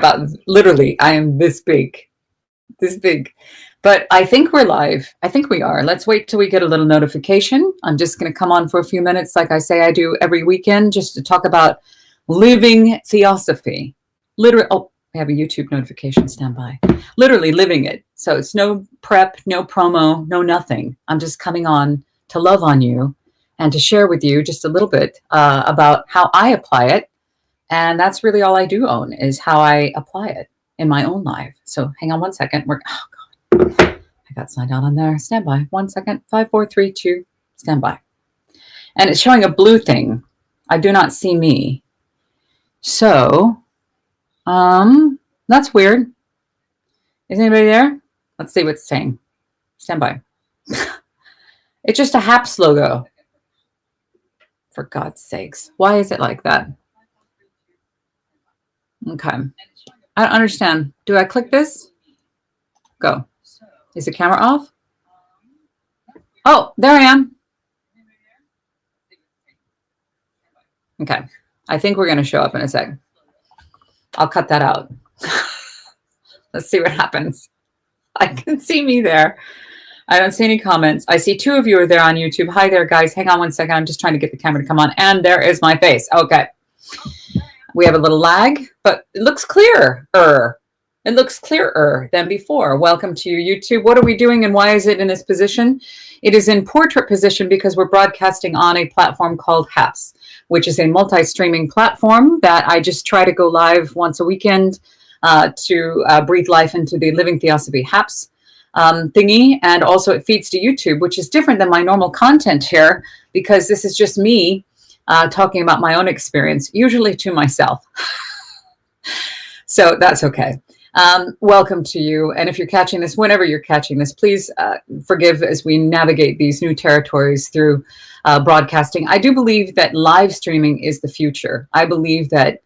about literally, I am this big, this big. But I think we're live. I think we are. Let's wait till we get a little notification. I'm just going to come on for a few minutes, like I say I do every weekend, just to talk about living Theosophy. Literally, oh, I have a YouTube notification. Stand by. Literally living it. So it's no prep, no promo, no nothing. I'm just coming on to love on you and to share with you just a little bit about how I apply it. And that's really all I do own, is how I apply it in my own life. So hang on one second. Oh God, I got signed out on there. Stand by. 1 second. 5, 4, 3, 2. Stand by. And it's showing a blue thing. I do not see me. So, that's weird. Is anybody there? Let's see what it's saying. Stand by. It's just a Happs logo. For God's sakes. Why is it like that? Okay. I don't understand. Do I click this? Go. Is the camera off? Oh, there I am. Okay. I think we're going to show up in a sec. I'll cut that out. Let's see what happens. I can see me there. I don't see any comments. I see 2 of you are there on YouTube. Hi there, guys. Hang on 1 second. I'm just trying to get the camera to come on. And there is my face. Okay. We have a little lag, but it looks clearer. It looks clearer than before. Welcome to YouTube. What are we doing and why is it in this position? It is in portrait position because we're broadcasting on a platform called Happs, which is a multi-streaming platform that I just try to go live once a weekend to breathe life into the Living Theosophy Happs thingy. And also it feeds to YouTube, which is different than my normal content here because this is just me talking about my own experience, usually to myself. So that's okay. Welcome to you. And if you're catching this, whenever you're catching this, please forgive as we navigate these new territories through broadcasting. I do believe that live streaming is the future. I believe that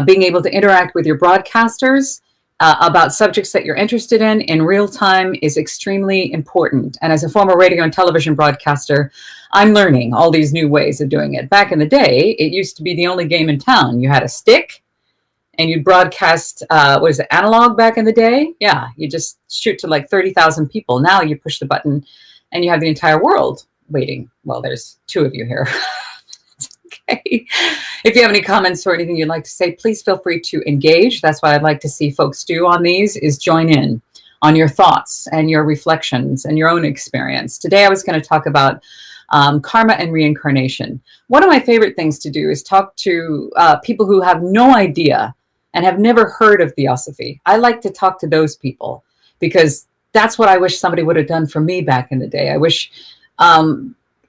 being able to interact with your broadcasters about subjects that you're interested in real time is extremely important. And as a former radio and television broadcaster, I'm learning all these new ways of doing it. Back in the day, it used to be the only game in town. You had a stick and you'd broadcast, what is it, analog back in the day? Yeah, you just shoot to like 30,000 people. Now you push the button and you have the entire world waiting. Well, there's 2 of you here. Okay. If you have any comments or anything you'd like to say, please feel free to engage. That's what I'd like to see folks do on these, is join in on your thoughts and your reflections and your own experience. Today I was going to talk about karma and reincarnation. One of my favorite things to do is talk to people who have no idea and have never heard of Theosophy. I like to talk to those people because that's what I wish somebody would have done for me back in the day. I wish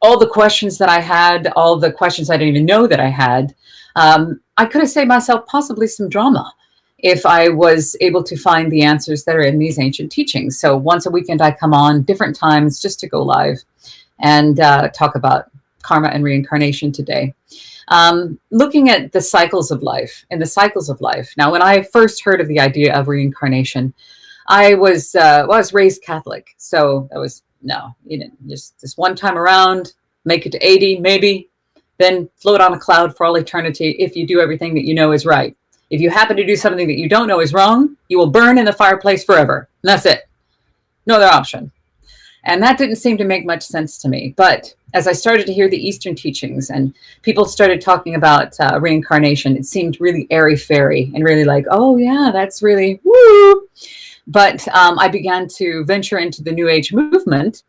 all the questions that I had, all the questions I didn't even know that I had, I could have saved myself possibly some drama if I was able to find the answers that are in these ancient teachings. So once a weekend I come on different times just to go live and talk about karma and reincarnation today. Looking at the cycles of life and the cycles of life. Now, when I first heard of the idea of reincarnation, I was raised Catholic. So that was, no, you didn't just this one time around, make it to 80, maybe, then float on a cloud for all eternity if you do everything that you know is right. If you happen to do something that you don't know is wrong, you will burn in the fireplace forever. And that's it. No other option. And that didn't seem to make much sense to me. But as I started to hear the Eastern teachings and people started talking about reincarnation, it seemed really airy-fairy and really like, oh yeah, that's really woo. But I began to venture into the New Age movement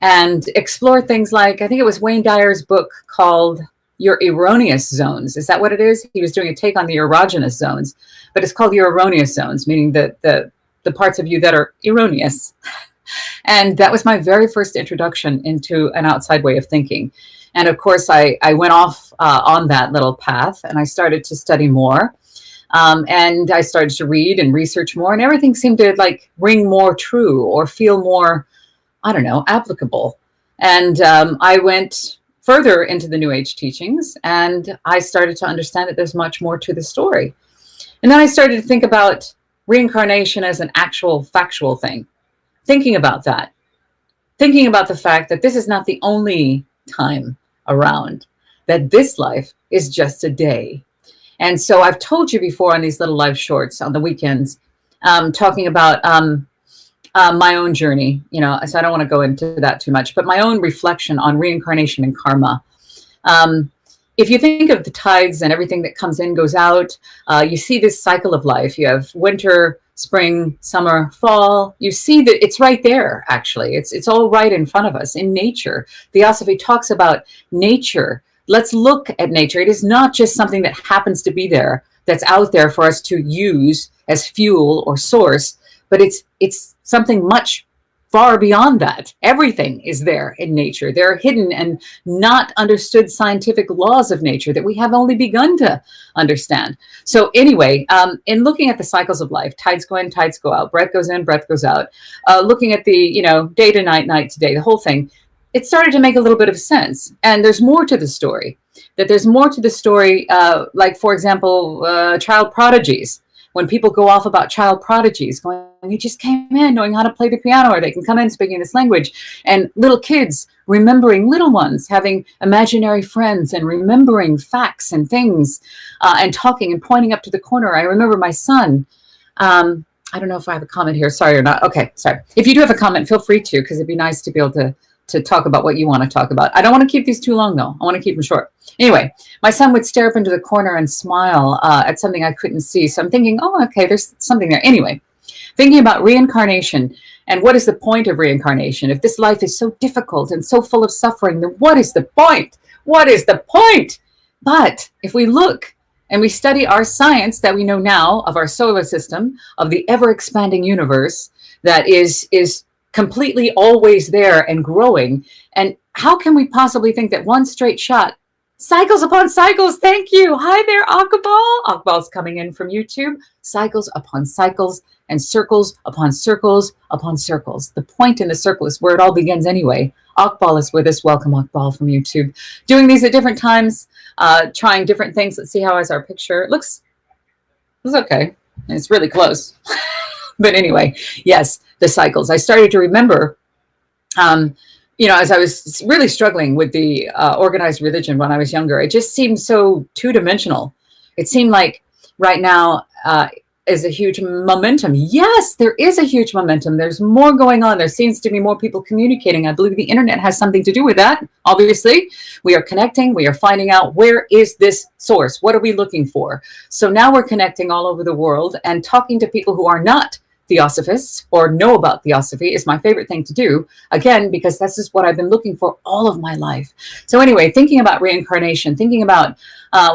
and explore things like, I think it was Wayne Dyer's book called Your Erroneous Zones. Is that what it is? He was doing a take on the erogenous zones, but it's called your erroneous zones, meaning the parts of you that are erroneous. And that was my very first introduction into an outside way of thinking. And of course, I went off on that little path and I started to study more. And I started to read and research more, and everything seemed to like ring more true or feel more, I don't know, applicable. And I went further into the New Age teachings and I started to understand that there's much more to the story. And then I started to think about reincarnation as an actual factual thing. Thinking about that, thinking about the fact that this is not the only time around, that this life is just a day. And so I've told you before on these little live shorts on the weekends, talking about my own journey, so I don't want to go into that too much, but my own reflection on reincarnation and karma. If you think of the tides and everything that comes in, goes out, you see this cycle of life. You have winter, spring, summer, fall. You see that it's right there, actually. It's all right in front of us in nature. Theosophy talks about nature. Let's look at nature. It is not just something that happens to be there, that's out there for us to use as fuel or source, but it's something much far beyond that. Everything is there in nature. There are hidden and not understood scientific laws of nature that we have only begun to understand. So anyway, in looking at the cycles of life, tides go in, tides go out, breath goes in, breath goes out, looking at the, day to night, night to day, the whole thing, it started to make a little bit of sense. And there's more to the story. Like, for example, child prodigies. When people go off about child prodigies, going, you just came in knowing how to play the piano, or they can come in speaking this language, and little kids remembering, little ones having imaginary friends and remembering facts and things, and talking and pointing up to the corner. I remember my son. I don't know if I have a comment here. Sorry or not. Okay, sorry. If you do have a comment, feel free to, because it'd be nice to be able to talk about what you want to talk about. I don't want to keep these too long, though. I want to keep them short. Anyway, my son would stare up into the corner and smile at something I couldn't see. So I'm thinking, oh, okay, there's something there. Anyway, thinking about reincarnation and what is the point of reincarnation? If this life is so difficult and so full of suffering, then what is the point? What is the point? But if we look and we study our science that we know now of our solar system, of the ever-expanding universe that is completely always there and growing. And how can we possibly think that one straight shot, cycles upon cycles, thank you. Hi there, Akbal. Akbal's coming in from YouTube. Cycles upon cycles and circles upon circles upon circles. The point in the circle is where it all begins anyway. Akbal is with us. Welcome, Akbal from YouTube. Doing these at different times, trying different things. Let's see, how is our picture? It looks okay. It's really close. But anyway, yes, the cycles. I started to remember, as I was really struggling with the organized religion when I was younger, it just seemed so two-dimensional. It seemed like right now is a huge momentum. Yes, there is a huge momentum. There's more going on. There seems to be more people communicating. I believe the internet has something to do with that. Obviously, we are connecting. We are finding out, where is this source? What are we looking for? So now we're connecting all over the world and talking to people who are not Theosophists or know about Theosophy is my favorite thing to do, again, because this is what I've been looking for all of my life. So anyway, thinking about reincarnation, thinking about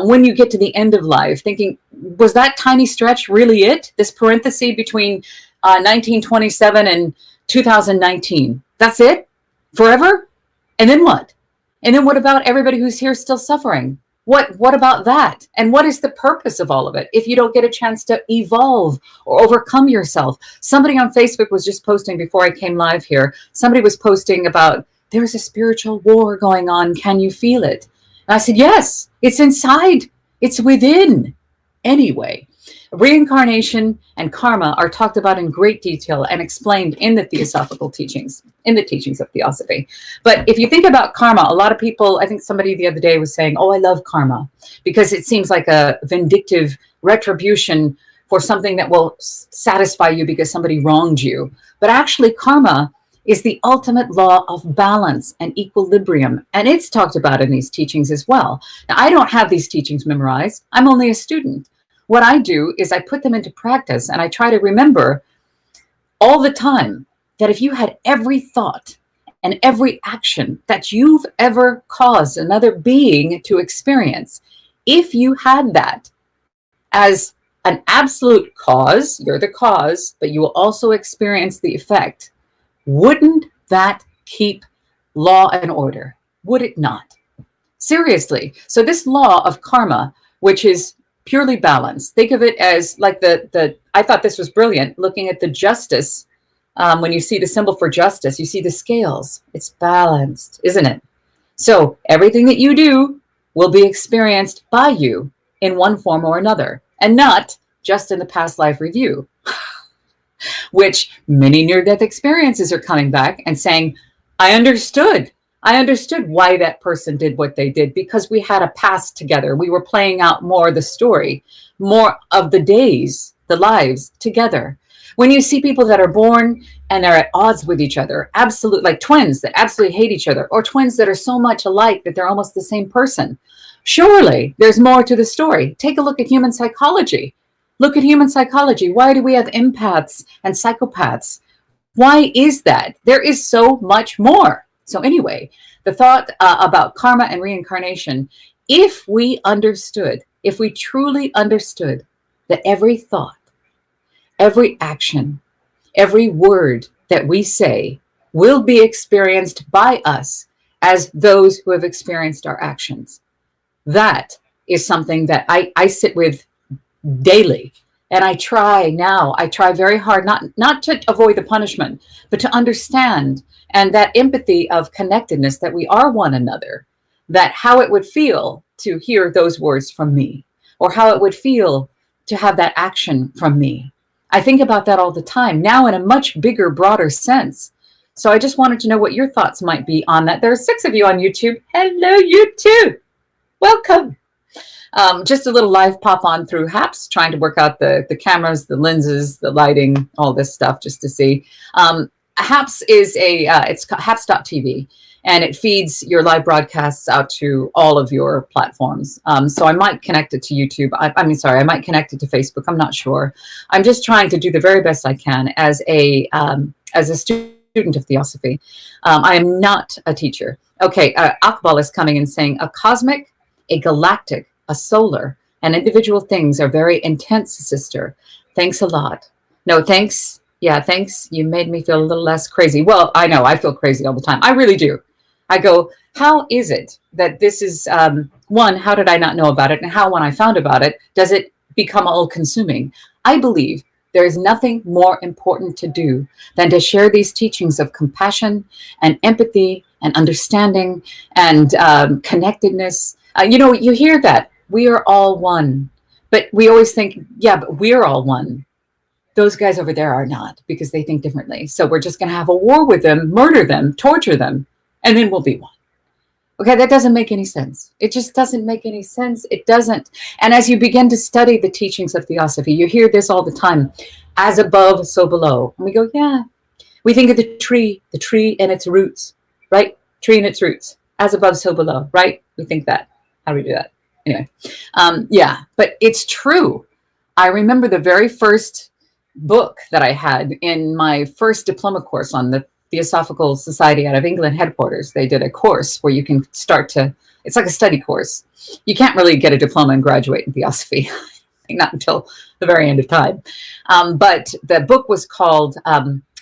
when you get to the end of life, thinking, was that tiny stretch really it? This parenthesis between 1927 and 2019, that's it? Forever? And then what? And then what about everybody who's here still suffering? What about that? And what is the purpose of all of it if you don't get a chance to evolve or overcome yourself? Somebody on Facebook was just posting before I came live here. Somebody was posting about, there's a spiritual war going on. Can you feel it? And I said, yes, it's inside. It's within. Anyway, reincarnation and karma are talked about in great detail and explained in the theosophical teachings, in the teachings of Theosophy. But if you think about karma, a lot of people, I think somebody the other day was saying, oh, I love karma, because it seems like a vindictive retribution for something that will satisfy you because somebody wronged you. But actually, karma is the ultimate law of balance and equilibrium. And it's talked about in these teachings as well. Now, I don't have these teachings memorized. I'm only a student. What I do is I put them into practice, and I try to remember all the time that if you had every thought and every action that you've ever caused another being to experience, if you had that as an absolute cause, you're the cause, but you will also experience the effect, wouldn't that keep law and order? Would it not? Seriously. So this law of karma, which is purely balance. Think of it as like I thought this was brilliant, looking at the justice. When you see the symbol for justice, you see the scales. It's balanced, isn't it? So everything that you do will be experienced by you in one form or another, and not just in the past life review, which many near-death experiences are coming back and saying, I understood. I understood why that person did what they did, because we had a past together. We were playing out more of the story, more of the days, the lives together. When you see people that are born and they're at odds with each other, absolute, like twins that absolutely hate each other, or twins that are so much alike that they're almost the same person, surely there's more to the story. Take a look at human psychology. Look at human psychology. Why do we have empaths and psychopaths? Why is that? There is so much more. So anyway, the thought about karma and reincarnation, if we understood, if we truly understood that every thought, every action, every word that we say will be experienced by us as those who have experienced our actions, that is something that I sit with daily. And I try very hard, not to avoid the punishment, but to understand, and that empathy of connectedness, that we are one another, that how it would feel to hear those words from me, or how it would feel to have that action from me. I think about that all the time now in a much bigger, broader sense. So I just wanted to know what your thoughts might be on that. There are 6 of you on YouTube. Hello, YouTube. Welcome. Just a little live pop on through Happs, trying to work out the cameras, the lenses, the lighting, all this stuff just to see. Happs is it's Happs.tv, and it feeds your live broadcasts out to all of your platforms. So I might connect it to YouTube. I might connect it to Facebook. I'm not sure. I'm just trying to do the very best I can as a student of Theosophy. I am not a teacher. Okay, Akbal is coming and saying a cosmic, a galactic, a solar, and individual things are very intense, sister. Thanks a lot. No, thanks. Yeah, thanks. You made me feel a little less crazy. Well, I know I feel crazy all the time. I really do. I go, how is it that this is, one, how did I not know about it? And how, when I found about it, does it become all consuming? I believe there is nothing more important to do than to share these teachings of compassion and empathy and understanding and connectedness. You hear that. We are all one. But we always think, yeah, but we're all one. Those guys over there are not, because they think differently. So we're just going to have a war with them, murder them, torture them, and then we'll be one. Okay, that doesn't make any sense. It just doesn't make any sense. It doesn't. And as you begin to study the teachings of Theosophy, you hear this all the time, as above, so below. And we go, yeah. We think of the tree and its roots, right? Tree and its roots, as above, so below, right? We think that. How do we do that? Anyway, yeah, but it's true. I remember the very first book that I had in my first diploma course on the Theosophical Society out of England headquarters. They did a course where you can it's like a study course. You can't really get a diploma and graduate in Theosophy, not until the very end of time. But the book was called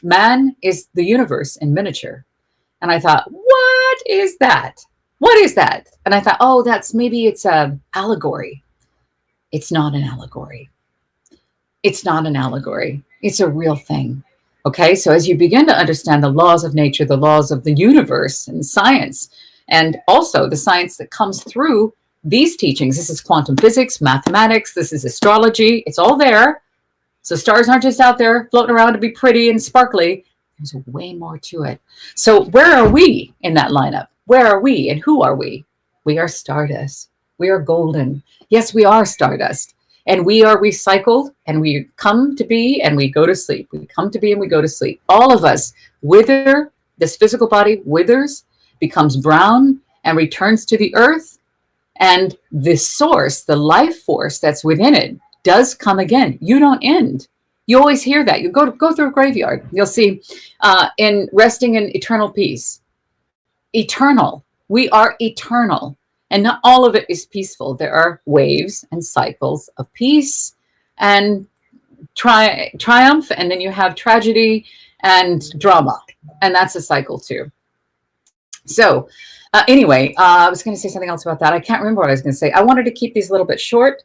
Man is the Universe in Miniature. And I thought, what is that? What is that? And I thought, oh, it's an allegory. It's not an allegory. It's not an allegory. It's a real thing. Okay, so as you begin to understand the laws of nature, the laws of the universe and science, and also the science that comes through these teachings, this is quantum physics, mathematics, this is astrology, it's all there. So stars aren't just out there floating around to be pretty and sparkly. There's way more to it. So where are we in that lineup? Where are we and who are we? We are stardust. We are golden. Yes, we are stardust. And we are recycled, and we come to be and we go to sleep. We come to be and we go to sleep. All of us wither, this physical body withers, becomes brown, and returns to the earth. And the source, the life force that's within it, does come again. You don't end. You always hear that. You go through a graveyard. You'll see in resting in eternal peace. Eternal. We are eternal. And not all of it is peaceful. There are waves and cycles of peace and triumph. And then you have tragedy and drama. And that's a cycle too. So anyway, I was going to say something else about that. I can't remember what I was going to say. I wanted to keep these a little bit short.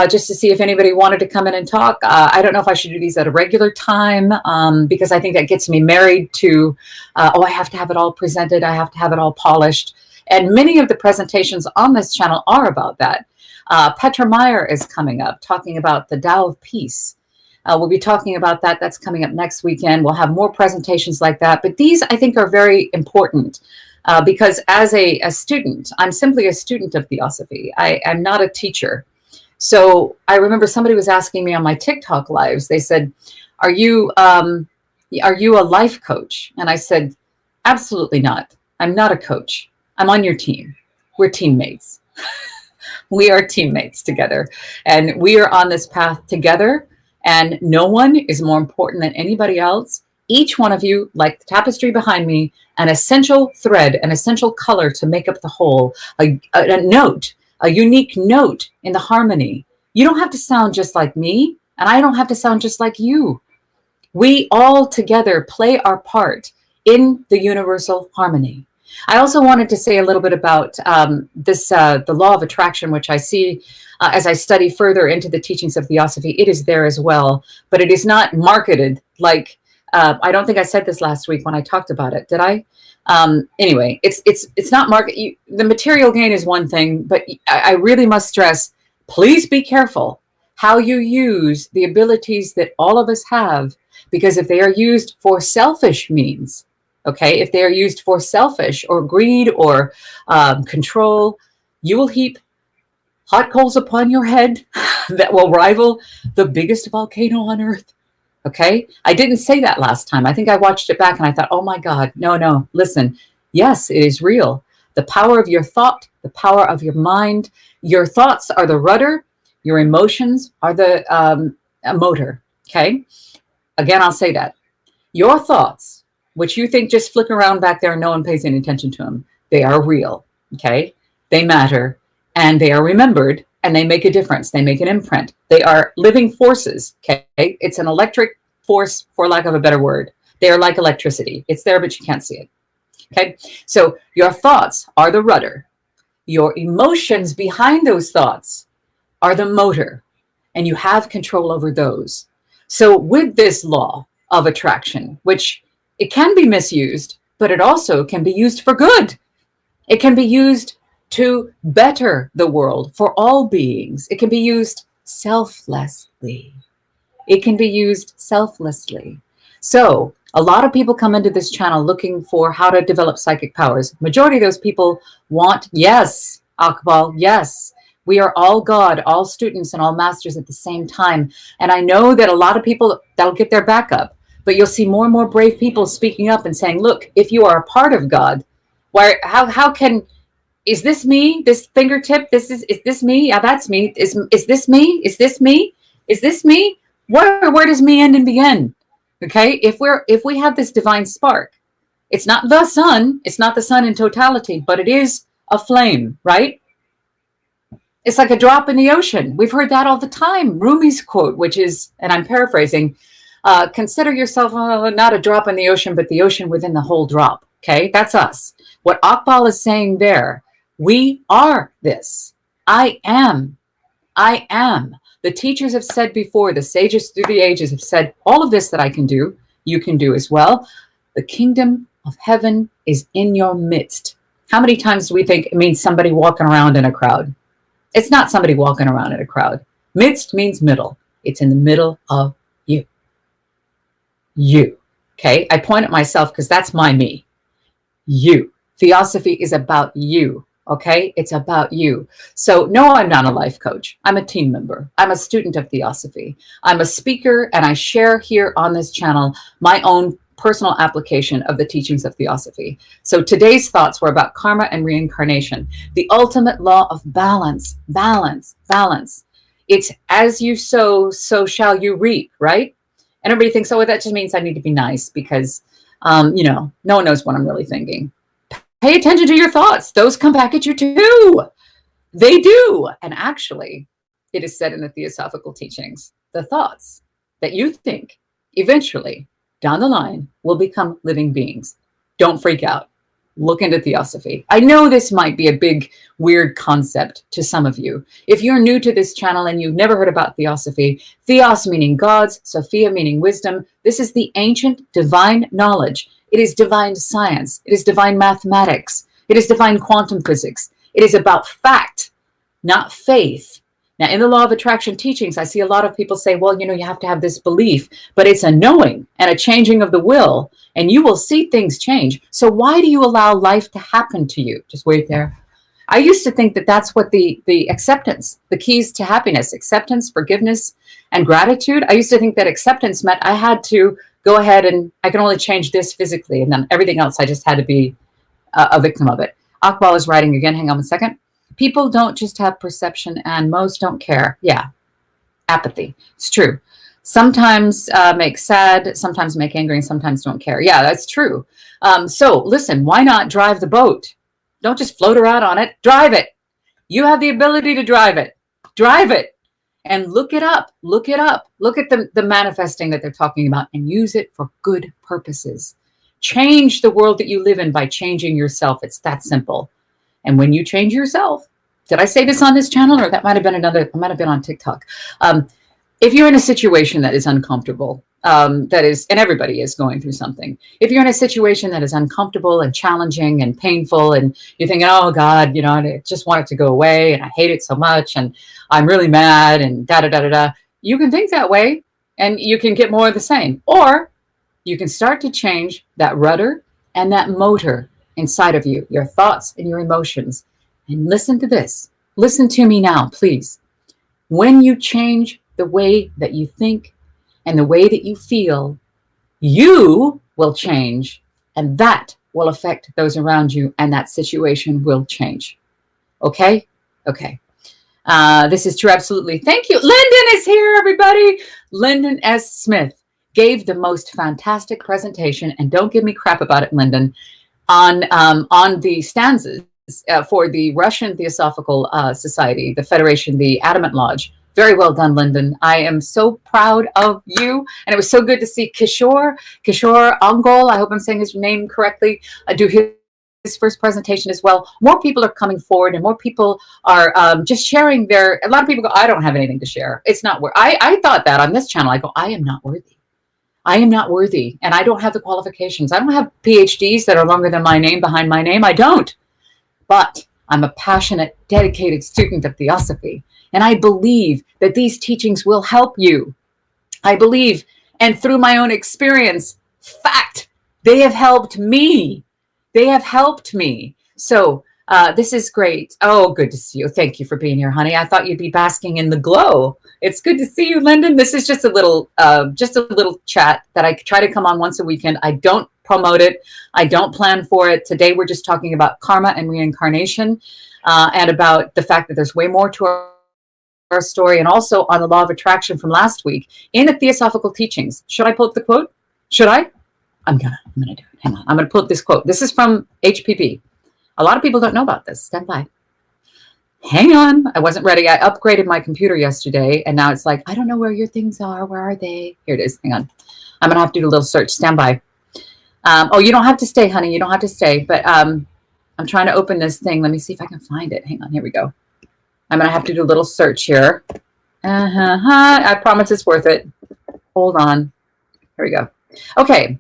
Just to see if anybody wanted to come in and talk. I don't know if I should do these at a regular time because I think that gets me married to, I have to have it all presented. I have to have it all polished. And many of the presentations on this channel are about that. Petra Meyer is coming up talking about the Tao of Peace. We'll be talking about that. That's coming up next weekend. We'll have more presentations like that. But these, I think, are very important because as a student, I'm simply a student of Theosophy. I'm not a teacher. So I remember somebody was asking me on my TikTok lives, they said, are you a life coach? And I said, absolutely not. I'm not a coach. I'm on your team. We're teammates. We are teammates together, and we are on this path together, and no one is more important than anybody else. Each one of you, like the tapestry behind me, an essential thread, an essential color to make up the whole, a note, a unique note in the harmony. You don't have to sound just like me, and I don't have to sound just like you. We all together play our part in the universal harmony. I also wanted to say a little bit about the law of attraction, which I see as I study further into the teachings of Theosophy. It is there as well, but it is not marketed like, I don't think I said this last week when I talked about it. Did I? Anyway, it's not market. The material gain is one thing, but I really must stress, please be careful how you use the abilities that all of us have, because if they are used for selfish means, okay, if they are used for selfish or greed or control, you will heap hot coals upon your head that will rival the biggest volcano on earth. Okay, I didn't say that last time. I think I watched it back and I thought, oh my God, no, listen. Yes, it is real. The power of your thought, the power of your mind. Your thoughts are the rudder. Your emotions are the motor. Okay, again, I'll say that. Your thoughts, which you think just flick around back there and no one pays any attention to them, they are real. Okay, they matter and they are remembered. And they make a difference. They make an imprint. They are living forces. Okay, it's an electric force, for lack of a better word. They are like electricity. It's there, but you can't see it. Okay, so your thoughts are the rudder. Your emotions behind those thoughts are the motor, and you have control over those. So with this law of attraction, which it can be misused, but it also can be used for good. It can be used to better the world for all beings. It can be used selflessly. It can be used selflessly. So a lot of people come into this channel looking for how to develop psychic powers. Majority of those people want, yes, Akbal, yes, we are all God, all students and all masters at the same time. And I know that a lot of people, that'll get their back up, but you'll see more and more brave people speaking up and saying, look, if you are a part of God, how can, is this me? This fingertip? Is this me? Yeah, that's me. Is this me? Is this me? Is this me? Where does me end and begin? Okay, if we have this divine spark, it's not the sun. It's not the sun in totality, but it is a flame, right? It's like a drop in the ocean. We've heard that all the time. Rumi's quote, which is, and I'm paraphrasing, consider yourself not a drop in the ocean, but the ocean within the whole drop. Okay, that's us. What Akbal is saying there, we are this. I am. I am. The teachers have said before, the sages through the ages have said, all of this that I can do, you can do as well. The kingdom of heaven is in your midst. How many times do we think it means somebody walking around in a crowd? It's not somebody walking around in a crowd. Midst means middle. It's in the middle of you. You. Okay? I point at myself because that's my me. You. Theosophy is about you. Okay, it's about you. So no, I'm not a life coach. I'm a team member. I'm a student of Theosophy. I'm a speaker, and I share here on this channel my own personal application of the teachings of Theosophy. So today's thoughts were about karma and reincarnation, the ultimate law of balance, balance, balance. It's as you sow, so shall you reap, right? And everybody thinks, oh, that just means I need to be nice because, no one knows what I'm really thinking. Pay attention to your thoughts. Those come back at you too. They do. And actually, it is said in the Theosophical teachings, the thoughts that you think eventually down the line will become living beings. Don't freak out. Look into Theosophy. I know this might be a big, weird concept to some of you. If you're new to this channel and you've never heard about Theosophy, Theos meaning gods, Sophia meaning wisdom. This is the ancient divine knowledge. It is divine science. It is divine mathematics. It is divine quantum physics. It is about fact, not faith. Now, in the law of attraction teachings, I see a lot of people say, well, you know, you have to have this belief, but it's a knowing and a changing of the will, and you will see things change. So why do you allow life to happen to you? Just wait there. I used to think that that's what the acceptance, the keys to happiness, acceptance, forgiveness, and gratitude. I used to think that acceptance meant I had to go ahead and I can only change this physically, and then everything else I just had to be a victim of it. Akbal is writing again. Hang on a second. People don't just have perception, and most don't care. Yeah, apathy. It's true. Sometimes make sad, sometimes make angry, and sometimes don't care. Yeah, that's true. So listen, why not drive the boat? Don't just float around on it. Drive it. You have the ability to drive it. Drive it. And look it up. Look it up. Look at the manifesting that they're talking about and use it for good purposes. Change the world that you live in by changing yourself. It's that simple. And when you change yourself, did I say this on this channel, or that might have been another, I might have been on TikTok. If you're in a situation that is uncomfortable, that is, and everybody is going through something. If you're in a situation that is uncomfortable and challenging and painful, and you're thinking, oh God, you know, I just want it to go away, and I hate it so much, and I'm really mad, and da da da da da. You can think that way, and you can get more of the same. Or you can start to change that rudder and that motor inside of you, your thoughts and your emotions. And listen to this. Listen to me now, please. When you change the way that you think and the way that you feel, you will change, and that will affect those around you, and that situation will change. Okay? Okay. This is true, absolutely. Thank you. Lyndon is here, everybody. Lyndon S. Smith gave the most fantastic presentation, and don't give me crap about it, Lyndon, on the stanzas for the Russian Theosophical Society, the Federation, the Adamant Lodge. Very well done, Lyndon. I am so proud of you. And it was so good to see Kishore Angol, I hope I'm saying his name correctly, do his first presentation as well. More people are coming forward, and more people are just sharing a lot of people go, I don't have anything to share. It's not worth. I thought that on this channel. I go, I am not worthy. I am not worthy, and I don't have the qualifications. I don't have PhDs that are longer than my name behind my name. I don't. But I'm a passionate, dedicated student of Theosophy, and I believe that these teachings will help you. I believe, and through my own experience, fact, they have helped me. They have helped me. So this is great. Oh, good to see you. Thank you for being here, honey. I thought you'd be basking in the glow. It's good to see you, Lyndon. This is just a little chat that I try to come on once a weekend. I don't promote it. I don't plan for it. Today, we're just talking about karma and reincarnation, and about the fact that there's way more to our story, and also on the law of attraction from last week in the Theosophical teachings. Should I pull up the quote? Should I? I'm gonna do it. Hang on. I'm gonna pull up this quote. This is from HPB. A lot of people don't know about this. Stand by. Hang on. I wasn't ready. I upgraded my computer yesterday, and now it's like, I don't know where your things are. Where are they? Here it is. Hang on. I'm going to have to do a little search. Stand by. Oh, you don't have to stay, honey. You don't have to stay. But I'm trying to open this thing. Let me see if I can find it. Hang on. Here we go. I'm going to have to do a little search here. I promise it's worth it. Hold on. Here we go. Okay.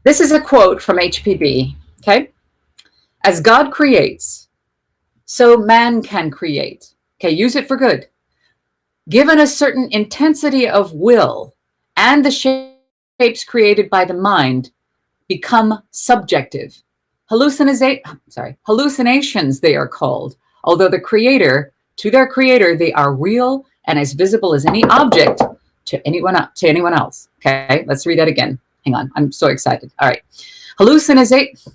This is a quote from HPB. Okay. As God creates, so man can create. Okay, use it for good. Given a certain intensity of will, and the shapes created by the mind become subjective. Hallucinations, they are called. Although to their creator, they are real and as visible as any object to anyone else. Okay, let's read that again. Hang on, I'm so excited. All right. Hallucinations,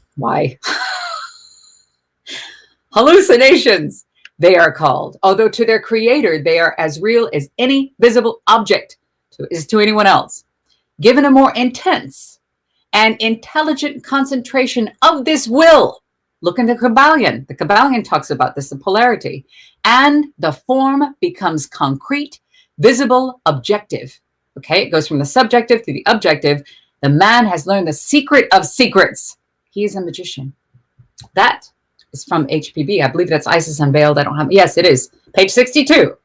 they are called. Although to their creator, they are as real as any visible object to anyone else. Given a more intense and intelligent concentration of this will, look in the Kabbalion. The Kabbalion talks about this, the polarity. And the form becomes concrete, visible, objective. Okay, it goes from the subjective to the objective. The man has learned the secret of secrets. He is a magician. That is from HPB. I believe that's Isis Unveiled. I don't have, yes, it is. Page 62.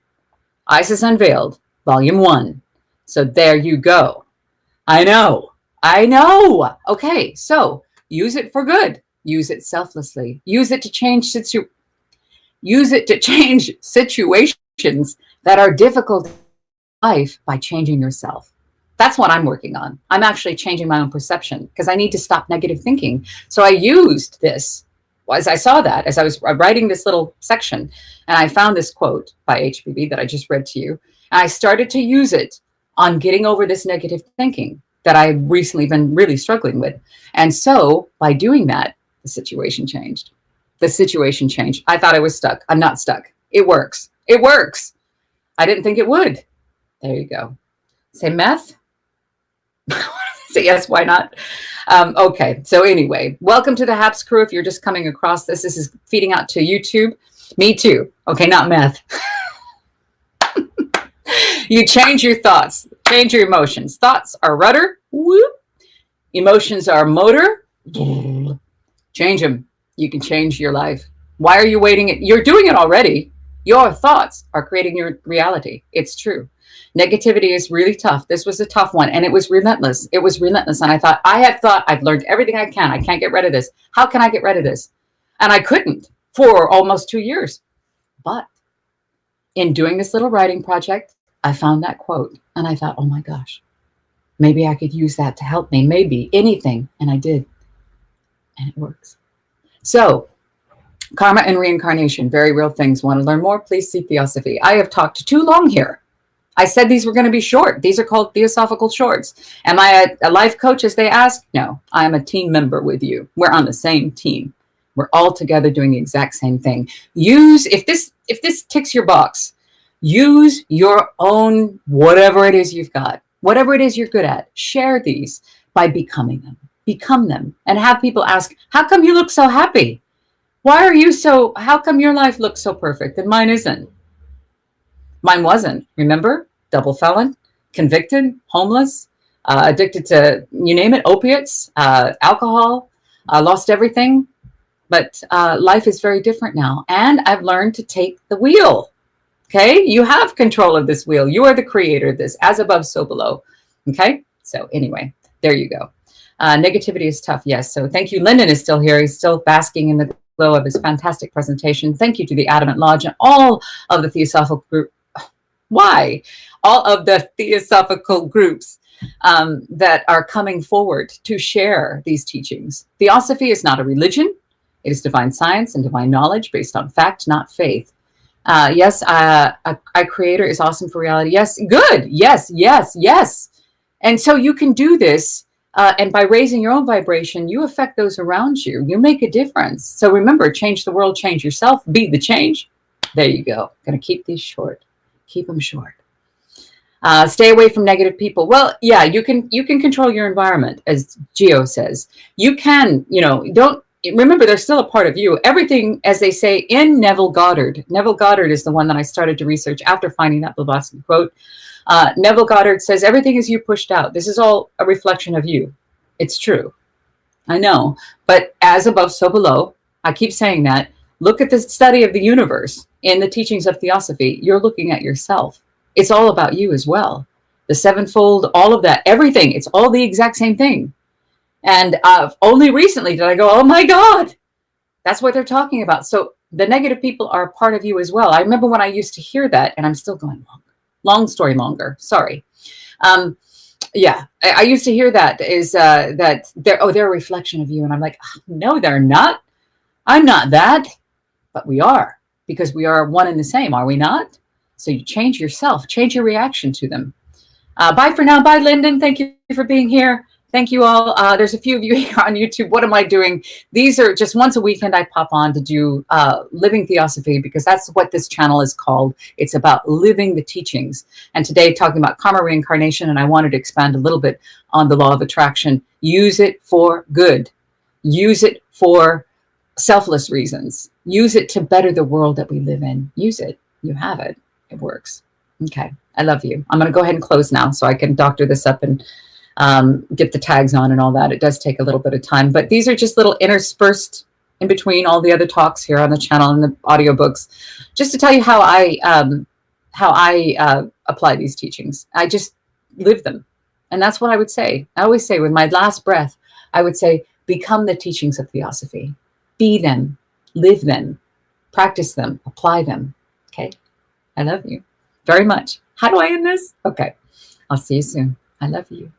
Isis Unveiled, Volume 1. So there you go. I know. Okay, so use it for good. Use it selflessly. Use it to change situations that are difficult in life by changing yourself. That's what I'm working on. I'm actually changing my own perception because I need to stop negative thinking. So I used this as I saw that, as I was writing this little section, and I found this quote by HBB that I just read to you. And I started to use it on getting over this negative thinking that I've recently been really struggling with. And so by doing that, the situation changed. The situation changed. I thought I was stuck. I'm not stuck. It works. It works. I didn't think it would. There you go. Say meth. Say yes, why not? Okay, so anyway, welcome to the Happs crew. If you're just coming across this, this is feeding out to YouTube. Me too. Okay, not meth. You change your thoughts, change your emotions. Thoughts are rudder. Whoop. Emotions are motor. Change them. You can change your life. Why are you waiting? You're doing it already. Your thoughts are creating your reality. It's true. Negativity is really tough. This was a tough one, and it was relentless. It was relentless. And I thought, I've learned everything I can. I can't get rid of this. How can I get rid of this? And I couldn't for almost 2 years. But in doing this little writing project, I found that quote, and I thought, oh my gosh, maybe I could use that to help me. Maybe anything. And I did. And it works. So, karma and reincarnation, very real things. Want to learn more? Please see Theosophy. I have talked too long here. I said these were going to be short. These are called Theosophical Shorts. Am I a life coach, as they ask? No, I am a team member with you. We're on the same team. We're all together doing the exact same thing. If this ticks your box, use your own, whatever it is you've got, whatever it is you're good at. Share these by becoming them. Become them. And have people ask, how come you look so happy? How come your life looks so perfect and mine isn't? Mine wasn't. Remember? Double felon, convicted, homeless, addicted to, you name it, opiates, alcohol, lost everything. But life is very different now. And I've learned to take the wheel. Okay? You have control of this wheel. You are the creator of this. As above, so below. Okay? So anyway, there you go. Negativity is tough. Yes. So thank you. Lyndon is still here. He's still basking in the glow of his fantastic presentation. Thank you to the Adamant Lodge and all of the Theosophical group. Why? All of the Theosophical groups that are coming forward to share these teachings. Theosophy is not a religion. It is divine science and divine knowledge based on fact, not faith. Yes, a creator is awesome for reality. Yes, good. Yes, yes, yes. And so you can do this. And by raising your own vibration, you affect those around you. You make a difference. So remember, change the world, change yourself, be the change. There you go. Going to keep these short. Keep them short. Stay away from negative people. Well, yeah, you can control your environment, as Geo says. You can, don't remember, they're still a part of you. Everything, as they say in Neville Goddard. Neville Goddard is the one that I started to research after finding that Blavatsky quote. Neville Goddard says, everything is you pushed out. This is all a reflection of you. It's true. I know. But as above, so below. I keep saying that. Look at the study of the universe in the teachings of Theosophy. You're looking at yourself. It's all about you as well. The sevenfold, all of that, everything. It's all the exact same thing. And only recently did I go, oh my God, that's what they're talking about. So the negative people are a part of you as well. I remember when I used to hear that, and I'm still going long story longer. Sorry. Yeah, I used to hear that is that they're a reflection of you. And I'm like, oh, no, they're not. I'm not that. But we are, because we are one and the same, are we not? So you change yourself, change your reaction to them. Bye for now. Bye, Lyndon. Thank you for being here. Thank you all. There's a few of you here on YouTube. What am I doing? These are just once a weekend I pop on to do Living Theosophy, because that's what this channel is called. It's about living the teachings. And today talking about karma, reincarnation, and I wanted to expand a little bit on the law of attraction. Use it for good. Use it for selfless reasons. Use it to better the world that we live in. Use it. You have it. It works. Okay. I love you. I'm going to go ahead and close now so I can doctor this up and get the tags on and all that. It does take a little bit of time, but these are just little interspersed in between all the other talks here on the channel and the audiobooks, just to tell you how I apply these teachings. I just live them. And that's what I would say. I always say with my last breath, I would say, become the teachings of Theosophy. Be them, live them, practice them, apply them. Okay. I I love you very much. How do I end this? Okay. I'll see you soon. I love you.